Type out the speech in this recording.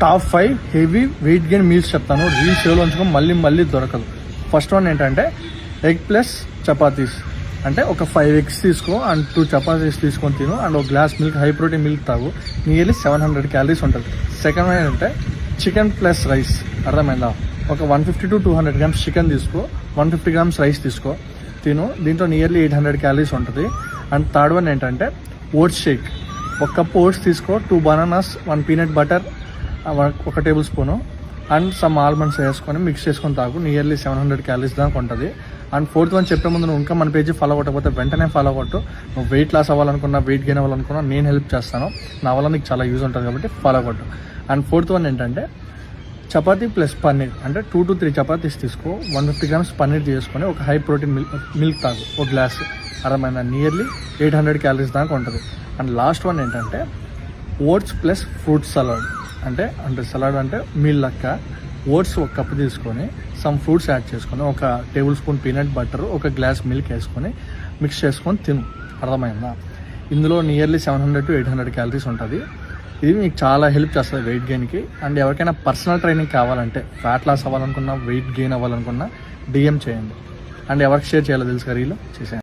Top 5 heavy weight gain meals చెప్తాను. Reel సేవ్లో ఉంచుకో, మళ్ళీ దొరకదు. ఫస్ట్ వన్ ఏంటంటే ఎగ్ ప్లస్ చపాతీస్. అంటే ఒక 5 eggs తీసుకో అండ్ 2 చపాతీస్ తీసుకొని తిను అండ్ ఒక glass milk, high protein milk తాగు. నియర్లీ 700 calories ఉంటుంది. సెకండ్ వన్ ఏంటంటే చికెన్ ప్లస్ రైస్. అర్థమైందా? ఒక 150 to 200 grams చికెన్ తీసుకో, 150 grams రైస్ తీసుకో, తిను. దీంట్లో నియర్లీ 800 calories ఉంటుంది. అండ్ థర్డ్ వన్ ఏంటంటే ఓట్స్ షేక్. ఒక కప్ ఓట్స్ తీసుకో, 2 bananas, 1 peanut butter, 1 table spoon and some almonds వేసుకొని మిక్స్ చేసుకొని తాగు. నియర్లీ 700 calories దాకా ఉంటుంది. అండ్ ఫోర్త్ వన్ చెప్పే ముందు నువ్వు ఇంకా మన పేజీ ఫాలో కొట్టకపోతే వెంటనే ఫాలో కొట్టు. నువ్వు వెయిట్ లాస్ అవ్వాలనుకున్నా, వెయిట్ గెయిన్ అవ్వాలనుకున్నా నేను హెల్ప్ చేస్తాను. నా వల్ల నీకు చాలా యూజ్ ఉంటుంది కాబట్టి ఫాలో కొట్టు. అండ్ ఫోర్త్ వన్ ఏంటంటే చపాతీ ప్లస్ పన్నీర్. అంటే 2 to 3 చపాతీస్ తీసుకో, 150 grams పన్నీర్ చేసుకొని ఒక హై ప్రోటీన్ మిల్క్ తాగు, ఒక గ్లాస్. అర్థమైందా? నియర్లీ 800 calories దాకా ఉంటుంది. అండ్ లాస్ట్ వన్ ఏంటంటే ఓట్స్ ప్లస్ ఫ్రూట్ సలాడ్. అంటే సలాడ్ అంటే మీల్ లెక్క. ఓట్స్ ఒక కప్ తీసుకొని సమ్ ఫ్రూట్స్ యాడ్ చేసుకొని, ఒక టేబుల్ స్పూన్ పీనట్ బటర్, ఒక గ్లాస్ మిల్క్ వేసుకొని మిక్స్ చేసుకొని తిను. అర్థమైందా? ఇందులో నియర్లీ 700 to 800 calories ఉంటుంది. ఇది మీకు చాలా హెల్ప్ చేస్తుంది వెయిట్ గెయిన్కి. అండ్ ఎవరికైనా పర్సనల్ ట్రైనింగ్ కావాలంటే, ఫ్యాట్ లాస్ అవ్వాలనుకున్నా, వెయిట్ గెయిన్ అవ్వాలనుకున్నా DM చేయండి. అండ్ ఎవరికి షేర్ చేయాలో తెలుసు రీలో చేసేయండి.